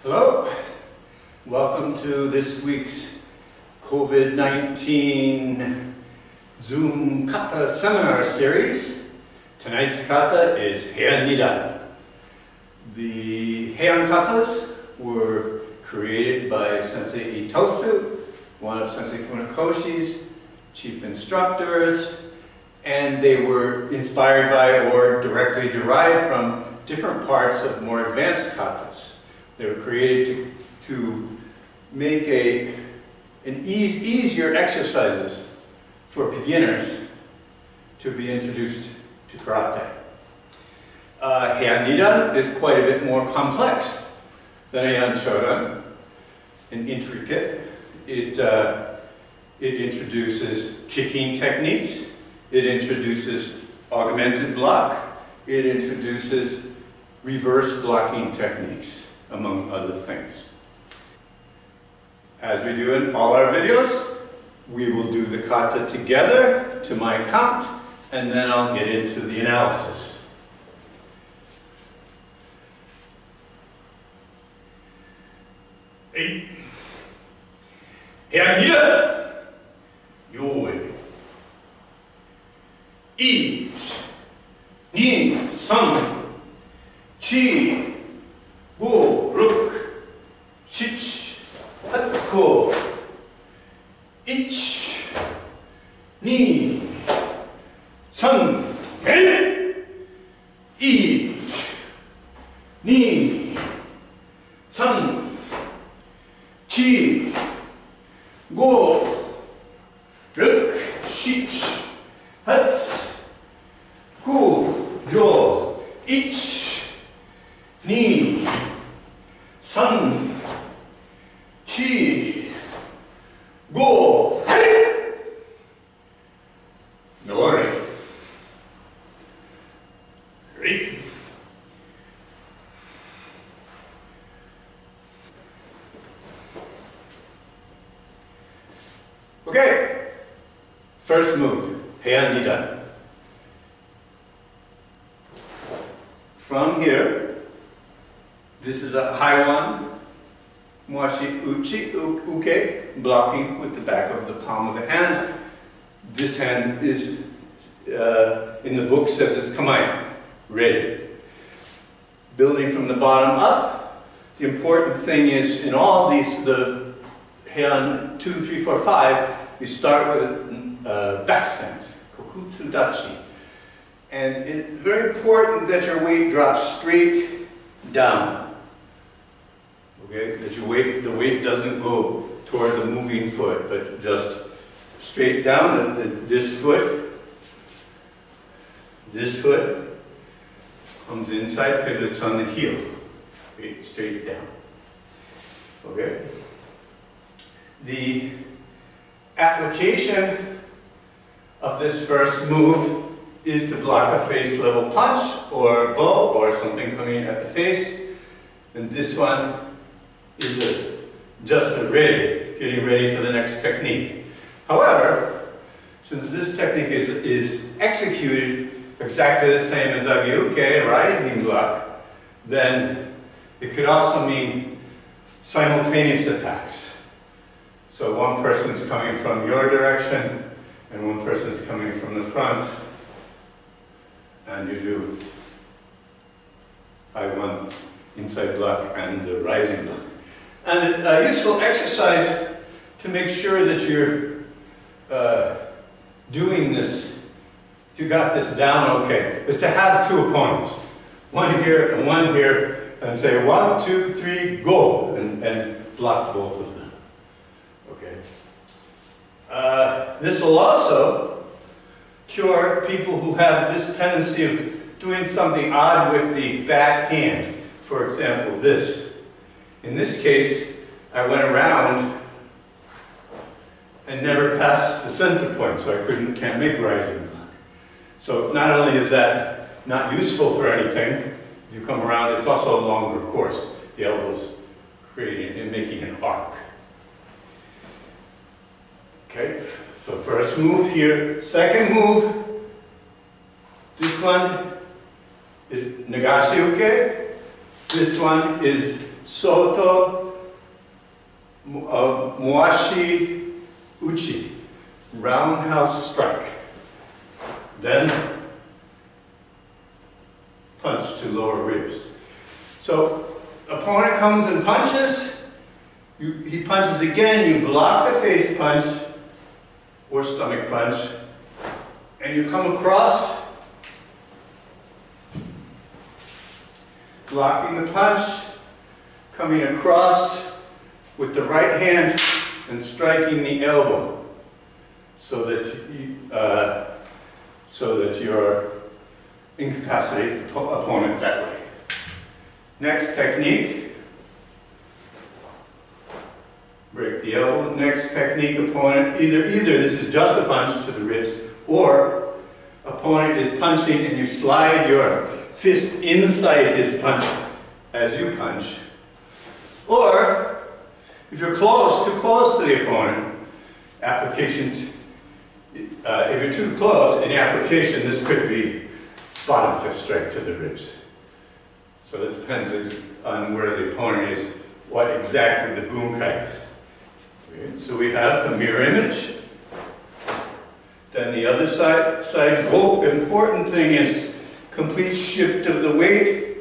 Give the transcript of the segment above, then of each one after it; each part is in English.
Hello, welcome to this week's COVID-19 Zoom Kata seminar series. Tonight's kata is Heian Nidan. The Heian katas were created by Sensei Itosu, one of Sensei Funakoshi's chief instructors, and they were inspired by or directly derived from different parts of more advanced katas. They were created to make easier exercises for beginners to be introduced to karate. Heian Nidan is quite a bit more complex than Heian Shodan and intricate. It introduces kicking techniques. It introduces augmented block. It introduces reverse blocking techniques, among other things. As we do in all our videos, we will do the kata together to my count, and then I'll get into the analysis. Eight. Heian Nidan. Yoi. 1、2、3、4、5、6、7、8、9、1、2、3、1、2、3、4、5、6、7、8、9、10、1、2、3、4、5、はい。All right. Right. Okay. First move, Heian Nidan. From here, this is a Heian, Muashi, Uchi, Uke, blocking with the back of the palm of the hand. This hand is, in the book says it's kamae, ready. Building from the bottom up, the important thing is in all these, the Heian 2, 3, 4, 5, you start with back stance, kokutsu dachi. And it's very important that your weight drops straight down. Okay? That your weight, the weight doesn't go toward the moving foot, but just straight down. This foot comes inside, pivots on the heel. Okay? Straight down. Okay? The application of this first move is to block a face level punch or bow or something coming at the face. And this one is just getting ready for the next technique. However, since this technique is executed exactly the same as Agyuke, rising block, then it could also mean simultaneous attacks. So one person's coming from your direction and one person's coming from the front. And you do I1 inside block and the rising block. And a useful exercise to make sure that you're doing this, you got this down okay, is to have two opponents. One here and one here, and say 1, 2, 3, go, and block both of them. Okay. This will also cure people who have this tendency of doing something odd with the back hand. For example, this. In this case, I went around and never passed the center point, so I can't make rising block. So not only is that not useful for anything, if you come around, it's also a longer course. The elbow's creating and making an arc. Okay. So first move here, second move, this one is Nagashi Uke, this one is Soto, Muashi, Uchi. Roundhouse strike. Then punch to lower ribs. So opponent comes and punches. He punches again. You block the face punch or stomach punch. And you come across, blocking the punch, coming across with the right hand and striking the elbow so that you're incapacitate the opponent that way. Next technique, break the elbow. Next technique, opponent, either this is just a punch to the ribs, or opponent is punching and you slide your fist inside his punch as you punch. Or, if you're too close to the opponent, if you're too close in the application, this could be bottom fist strike to the ribs. So it depends on where the opponent is, what exactly the bunkai is. Okay. So we have the mirror image. Then the other side. Important thing is complete shift of the weight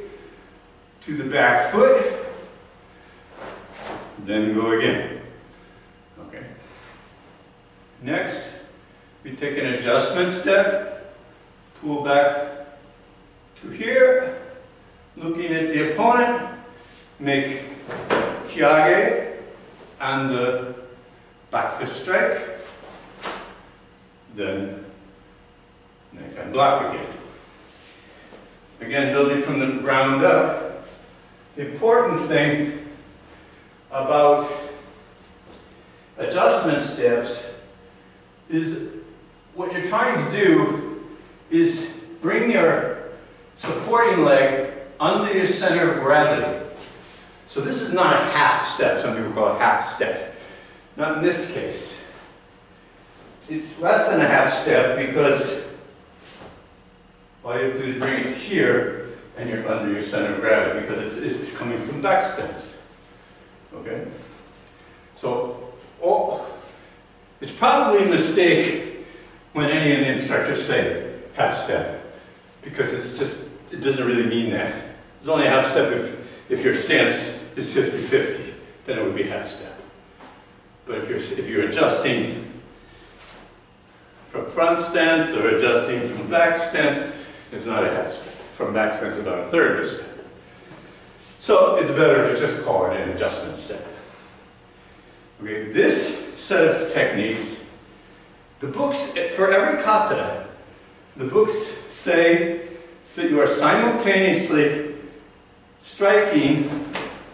to the back foot. Then go again. Okay. Next, we take an adjustment step, pull back to here, looking at the opponent, make kyage and the back fist strike, then knife hand block again. Again, building from the ground up. The important thing about adjustment steps is what you're trying to do is bring your supporting leg under your center of gravity. So this is not a half step. Some people call it half step. Not in this case. It's less than a half step because all you have to do is bring it here and you're under your center of gravity because it's coming from back stance. Okay? So, it's probably a mistake when any of the instructors say half step, because it doesn't really mean that. It's only a half step if your stance is 50-50, then it would be half step. But if you're adjusting from front stance or adjusting from back stance, it's not a half step. From back stance, about a third of a step. So it's better to just call it an adjustment step. Okay, this set of techniques, the books, for every kata, the books say that you are simultaneously striking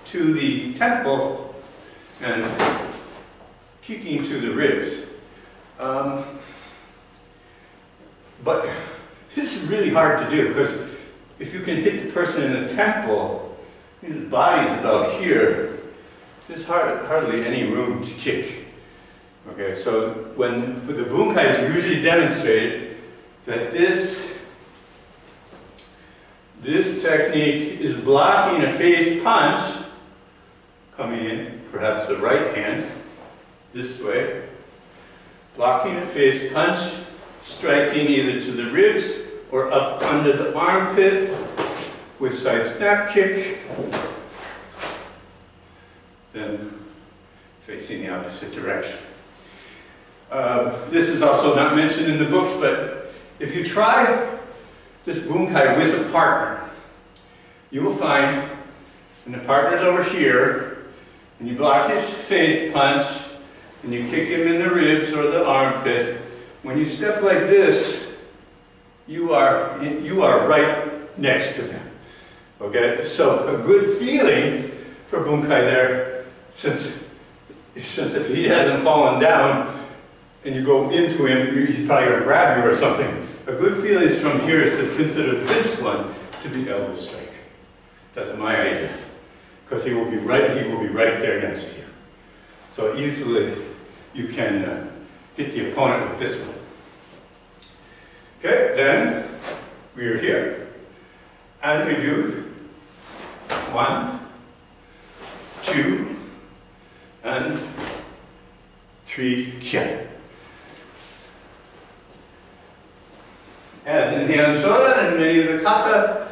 to the temple and kicking to the ribs. But this is really hard to do because if you can hit the person in the temple, his body's about here, there's hardly any room to kick. Okay, so when the bunkai is usually demonstrated that this technique is blocking a face punch coming in, perhaps the right hand, this way, blocking a face punch, striking either to the ribs or up under the armpit with side snap kick, then facing the opposite direction. This is also not mentioned in the books, but if you try this bunkai with a partner, you will find when the partner's over here, and you block his face punch, and you kick him in the ribs or the armpit, when you step like this, you are right next to them. Okay, so a good feeling for bunkai there, since if he hasn't fallen down and you go into him, he's probably going to grab you or something. A good feeling is from here is to consider this one to be elbow strike. That's my idea, because he will be right there next to you. So easily you can hit the opponent with this one. Okay, then we are here, and we do 1, 2, and 3 Heian. As in Heian Shodan and many of the Kata,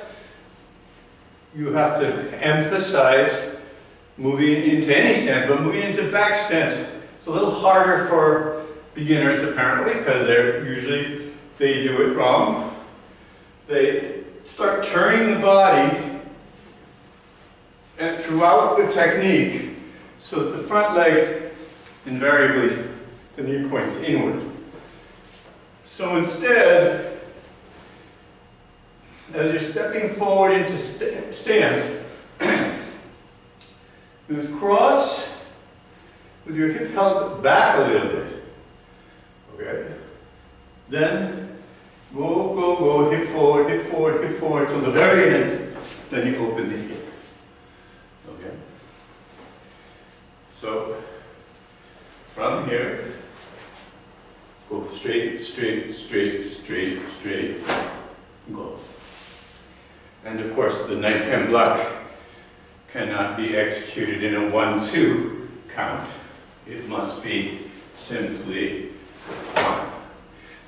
you have to emphasize moving into any stance, but moving into back stance, it's a little harder for beginners apparently, because they do it wrong. They start turning the body and throughout the technique, so that the front leg, invariably, the knee points inward. So instead, as you're stepping forward into stance, you cross with your hip held back a little bit. Okay? Then go, hip forward, till the very end. Then you open the hip. Okay? So, from here, go straight, go. And of course, the knife hand block cannot be executed in a 1-2 count. It must be simply 1,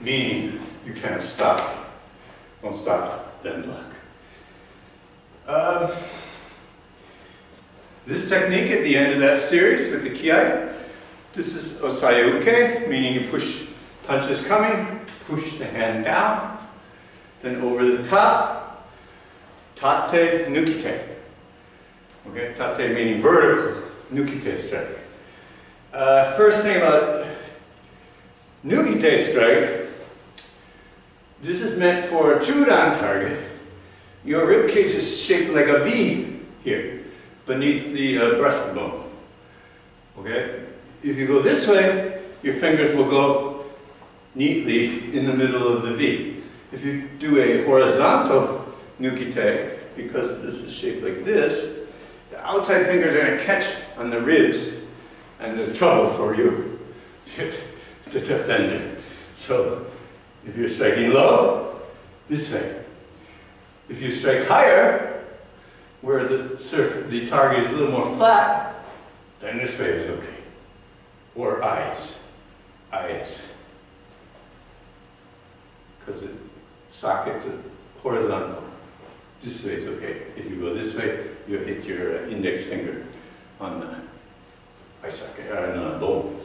meaning you can't stop. Don't stop, then block. This technique at the end of that series with the kiai, this is osayuke, meaning you push, punches coming, push the hand down, then over the top, tate nukite. Okay, tate meaning vertical, nukite strike. First thing about nukite strike, this is meant for a chudan target. Your rib cage is shaped like a V here, beneath the breastbone. Okay? If you go this way, your fingers will go neatly in the middle of the V. If you do a horizontal nukite, because this is shaped like this, the outside fingers are going to catch on the ribs and the trouble for you, the defender. So, if you're striking low, this way. If you strike higher, where the target is a little more flat, then this way is okay. Or eyes. Because the socket's horizontal. This way is okay. If you go this way, you hit your index finger on the eye socket, on the bone.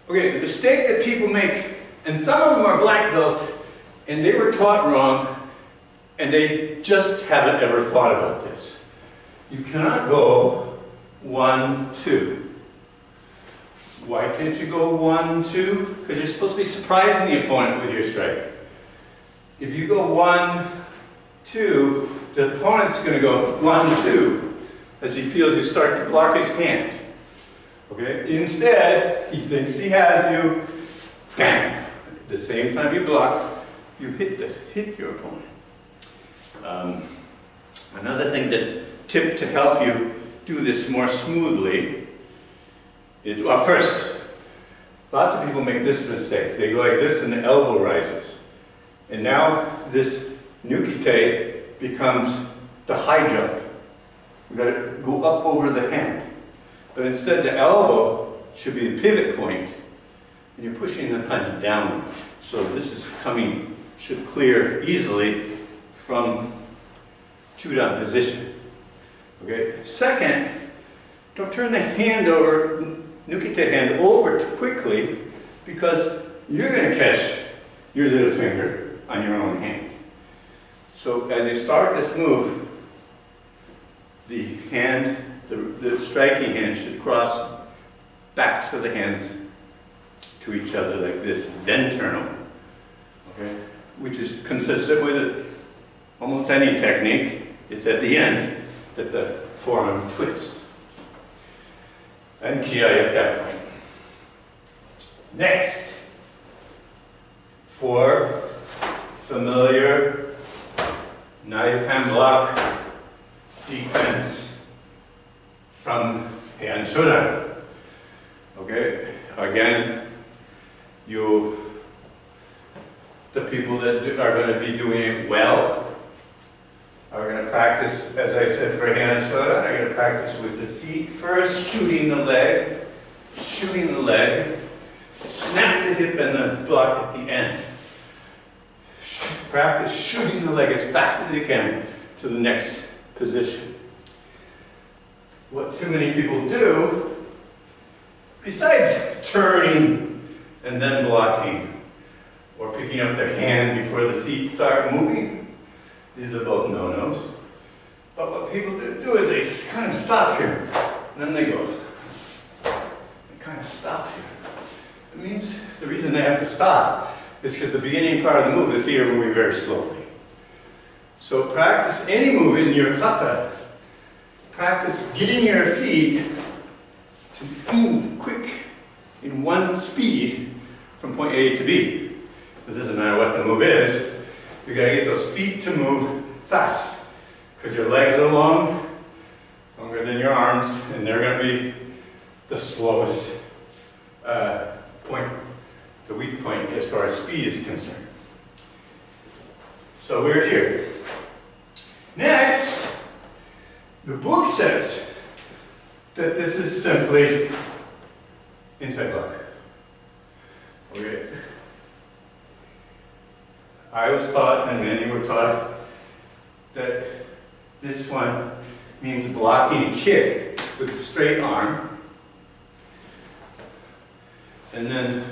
Okay, the mistake that people make, and some of them are black belts, and they were taught wrong, and they just haven't ever thought about this. You cannot go 1-2. Why can't you go 1-2? Because you're supposed to be surprising the opponent with your strike. If you go 1-2, the opponent's going to go 1-2 as he feels you start to block his hand. Okay? Instead, he thinks he has you. Bam! At the same time you block, you hit your opponent. Another tip to help you do this more smoothly is, well, first, lots of people make this mistake. They go like this and the elbow rises. And now this nukite becomes the high jump. We've got to go up over the hand. But instead the elbow should be the pivot point, and you're pushing the punch down. So this is coming, should clear easily from chudan position. Okay? Second, don't turn the hand over, nukite hand over too quickly, because you're going to catch your little finger on your own hand. So as you start this move, the hand, the striking hand should cross backs of the hands to each other like this, then turn over. Okay? Which is consistent with almost any technique. It's at the end that the forearm twists. And kiai at that point. Next, for familiar knife hand block sequence from Heian Shodan. Okay, again, the people that are going to be doing it well We're going to practice, as I said, for Heian shutdown. I'm going to practice with the feet first, shooting the leg, snap the hip and the block at the end. Practice shooting the leg as fast as you can to the next position. What too many people do, besides turning and then blocking, or picking up their hand before the feet start moving, these are both no-nos. But what people do is they kind of stop here, and then they go. They kind of stop here. It means the reason they have to stop is because the beginning part of the move, the feet are moving very slowly. So practice any move in your kata. Practice getting your feet to move quick in one speed from point A to B. It doesn't matter what the move is. You got to get those feet to move fast, because your legs are longer than your arms, and they're going to be the slowest point, the weak point as far as speed is concerned. So we're here. Next, the book says that this is simply inside block. Okay. I was taught, and many were taught, that this one means blocking a kick with a straight arm, and then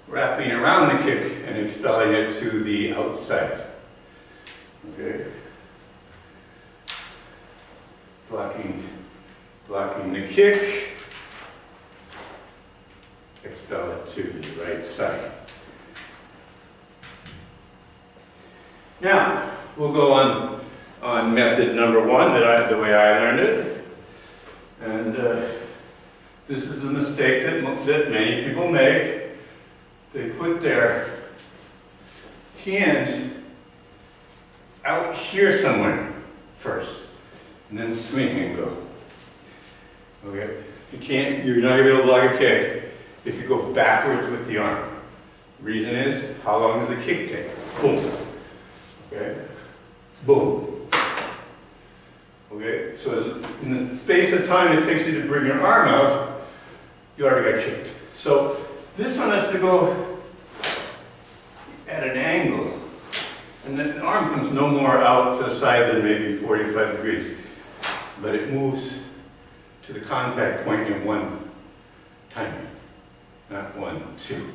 wrapping around the kick and expelling it to the outside. Okay? Blocking the kick, expel it to the right side. Now, we'll go on method number one, the way I learned it. And this is a mistake that many people make. They put their hand out here somewhere first, and then swing and go. Okay? You're not going to be able to block a kick if you go backwards with the arm. The reason is, how long does the kick take? Boom. Okay? Boom. Okay? So in the space of time it takes you to bring your arm out, you already got kicked. So this one has to go at an angle. And then the arm comes no more out to the side than maybe 45 degrees. But it moves to the contact point in one time. Not 1, 2.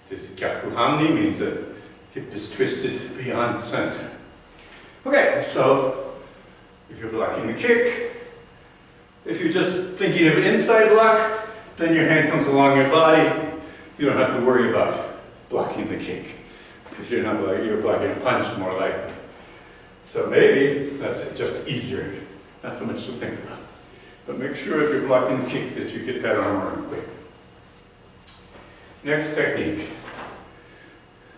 This Gyakuhamni means the hip is twisted beyond center. Okay, so if you're blocking the kick, if you're just thinking of inside block, then your hand comes along your body. You don't have to worry about blocking the kick, because you're blocking a punch more likely. So maybe that's just easier, not so much to think about. But make sure if you're blocking the kick that you get that arm around quick. Next technique.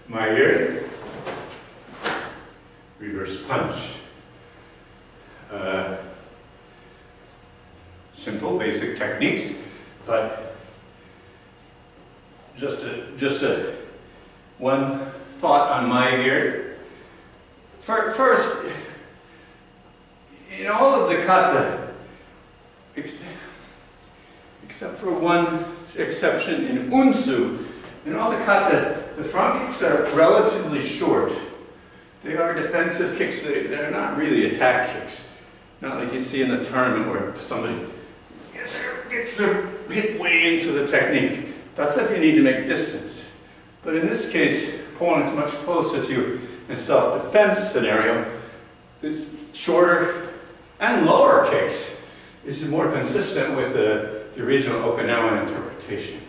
Maigiri, reverse punch. Simple, basic techniques, but just one thought on Maigiri. First, in all of the kata, except for one exception in unsu, in all the kata, the front kicks are relatively short. They are defensive kicks. They're not really attack kicks. Not like you see in the tournament where somebody gets their hip way into the technique. That's if you need to make distance. But in this case, opponent's much closer to you in self-defense scenario. It's shorter and lower kicks. This is more consistent with the original Okinawan interpretation.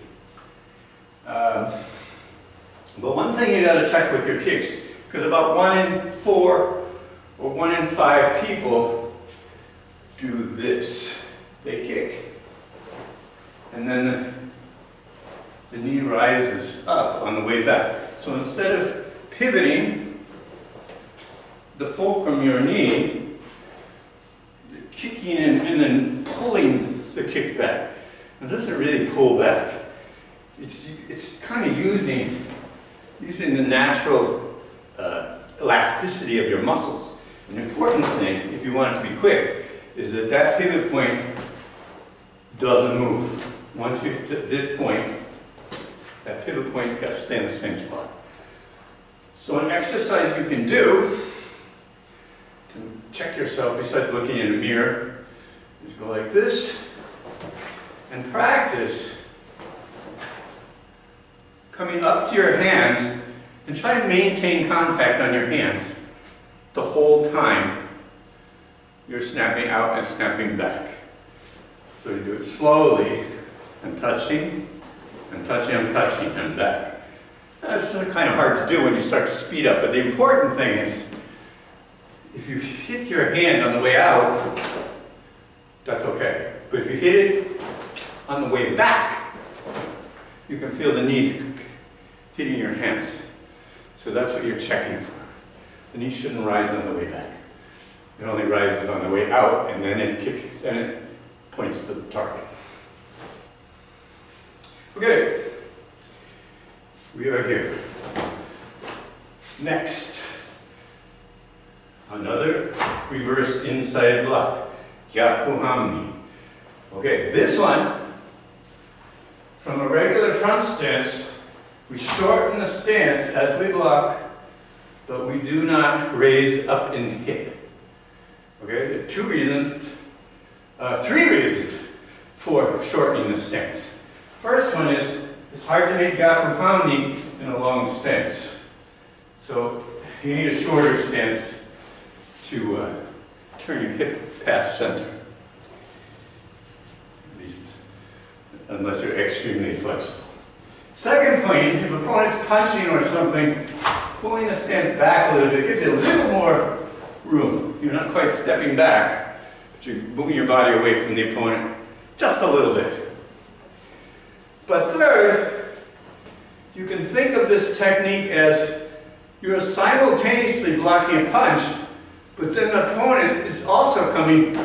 But one thing you got to check with your kicks, because about 1 in 4 or 1 in 5 people do this. They kick. And then the knee rises up on the way back. So instead of pivoting the fulcrum of your knee, you're kicking and then pulling the kick back. It doesn't really pull back. It's kind of using using the natural elasticity of your muscles. An important thing, if you want it to be quick, is that that pivot point doesn't move. Once you get to this point, that pivot point, you've got to stay in the same spot. So an exercise you can do to check yourself, besides looking in a mirror, is go like this and practice coming up to your hands and try to maintain contact on your hands the whole time you're snapping out and snapping back. So you do it slowly, and touching, and touching, and touching, and back. That's kind of hard to do when you start to speed up, but the important thing is, if you hit your hand on the way out, that's okay. But if you hit it on the way back, you can feel the knee hitting your hands. So that's what you're checking for. The knee shouldn't rise on the way back. It only rises on the way out, and then it points to the target. Okay, we are here. Next, another reverse inside block, Gyakuhamni. Okay, this one, from a regular front stance, we shorten the stance as we block, but we do not raise up in the hip. Okay, there are three reasons for shortening the stance. First one is, it's hard to make Gyakuhamni in a long stance. So you need a shorter stance to turn your hip past center. At least, unless you're extremely flexible. Second point, if opponent's punching or something, pulling the stance back a little bit gives you a little more room. You're not quite stepping back, but you're moving your body away from the opponent just a little bit. But third, you can think of this technique as you're simultaneously blocking a punch, but then the opponent is also coming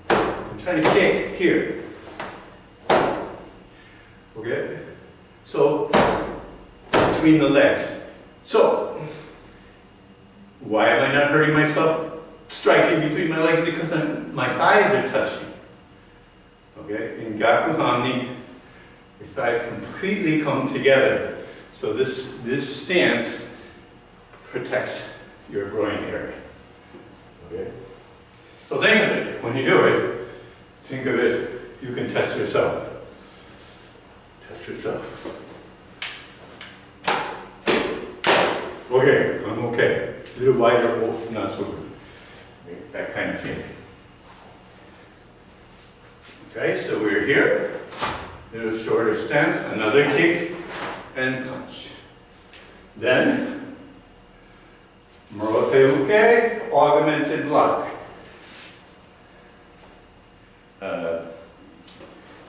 and trying to kick here. Okay? So, between the legs. So, why am I not hurting myself striking between my legs? Because my thighs are touching. Okay? In Gyakuhamni, your thighs completely come together. So this stance protects your groin area. Okay? So think of it, when you do it, think of it, you can test yourself. Test yourself. Okay, I'm okay. A little wider, oh, not so good. Okay, that kind of feeling. Okay, so we're here. Little shorter stance, another kick, and punch. Then, Morote Uke, augmented block.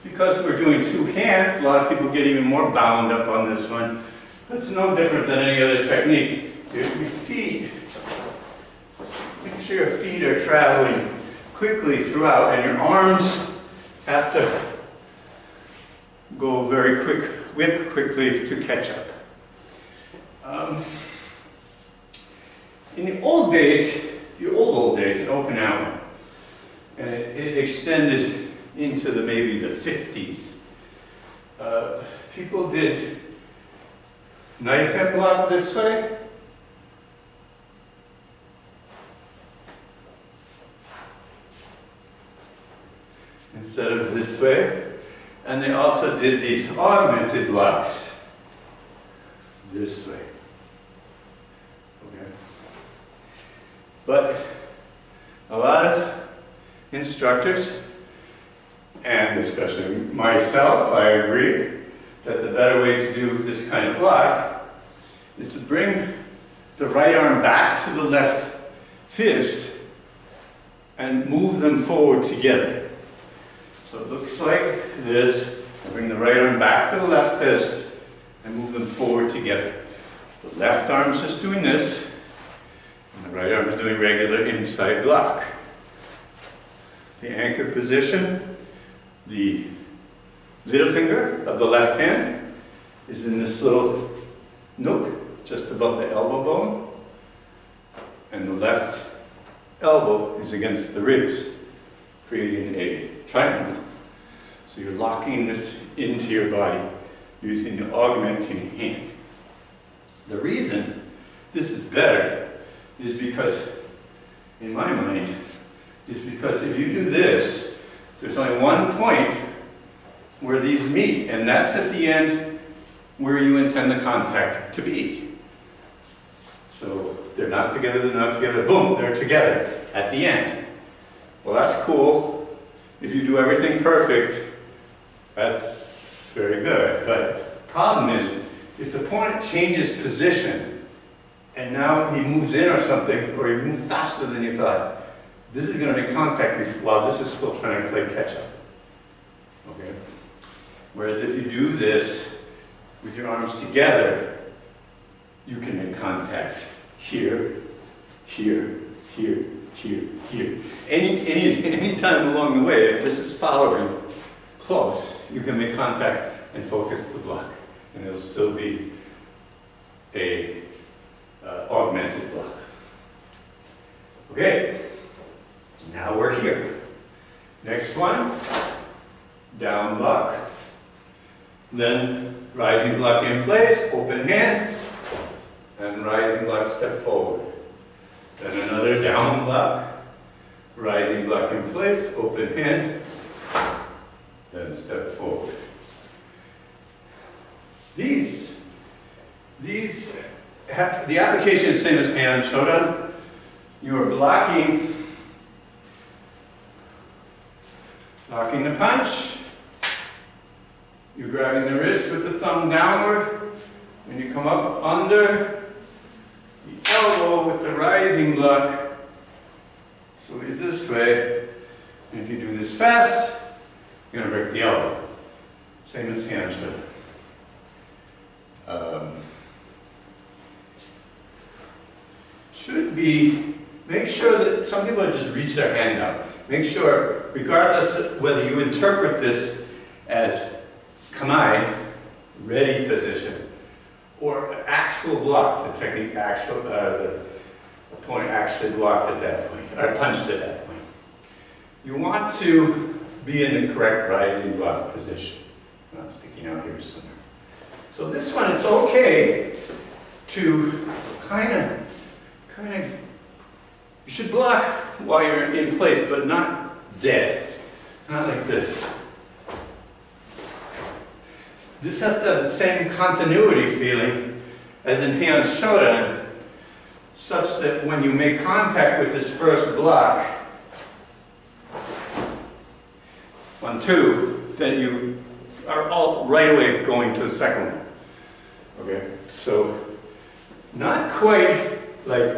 Because we're doing two hands, a lot of people get even more bound up on this one. But it's no different than any other technique. Your feet, make sure your feet are traveling quickly throughout, and your arms have to go very quick, whip quickly to catch up. In the old days in Okinawa, and it extended into maybe the 50s, people did knife hand block this way, instead of this way. And they also did these augmented blocks this way. Okay. But a lot of instructors, and especially myself, I agree that the better way to do this kind of block is to bring the right arm back to the left fist and move them forward together. So it looks like this. I bring the right arm back to the left fist and move them forward together. The left arm's just doing this, and the right arm's doing regular inside block. The anchor position, the little finger of the left hand is in this little nook just above the elbow bone, and the left elbow is against the ribs, creating a triangle. So you're locking this into your body using the augmenting hand. The reason this is better is because, in my mind, is because if you do this, there's only one point where these meet, and that's at the end where you intend the contact to be. So they're not together, boom, they're together at the end. Well, that's cool. If you do everything perfect, that's very good. But the problem is, if the opponent changes position, and now he moves in or something, or he moves faster than you thought, this is going to make contact while this is still trying to play catch up. Okay? Whereas if you do this with your arms together, you can make contact here, here, here, here, here. Any time along the way, if this is following close, you can make contact and focus the block, and it'll still be a augmented block. Okay, now we're here. Next one, down block, then rising block in place, open hand, and rising block step forward. Then another down block, rising block in place, open hand, then step forward. The application is the same as Heian shutdown. You are blocking the punch. You're grabbing the wrist with the thumb downward. When you come up under the elbow with the rising block, so it's this way. And if you do this fast, you're going to break the elbow. Same as Heian shutdown. Should be, make sure that some people just reach their hand out. Make sure, regardless of whether you interpret this as kanai, ready position, or actual block, the technique the opponent actually blocked at that point, or punched at that point. You want to be in the correct rising block position. I'm sticking out here somewhere. So this one, it's okay to kind of, you should block while you're in place, but not dead. Not like this. This has to have the same continuity feeling as in Heian shutdown, such that when you make contact with this first block, 1, 2, that you are all right away going to the second one. Okay, so not quite like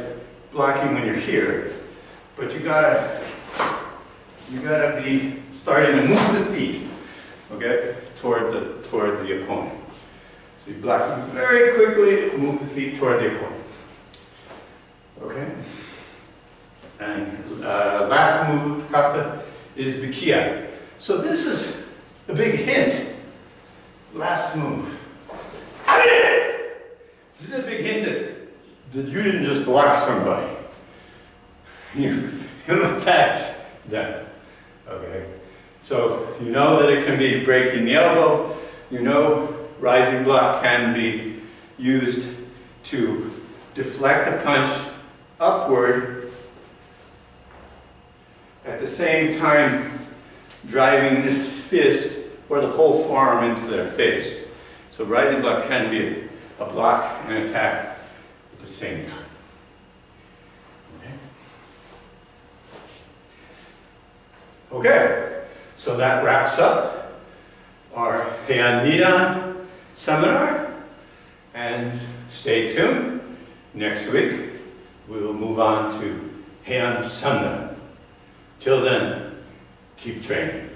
blocking when you're here, but you gotta be starting to move the feet, okay, toward the opponent. So you block very quickly, move the feet toward the opponent. Okay, and last move of Kata is the Kia. So this is a big hint. Last move. This is a big hint that you didn't just block somebody. You attacked them. Okay? So you know that it can be breaking the elbow. You know rising block can be used to deflect a punch upward, at the same time driving this fist or the whole forearm into their face. So rising block can be a block and attack at the same time. Okay? Okay, so that wraps up our Heian Nidan seminar, and stay tuned. Next week we will move on to Heian Sundan. Till then, keep training.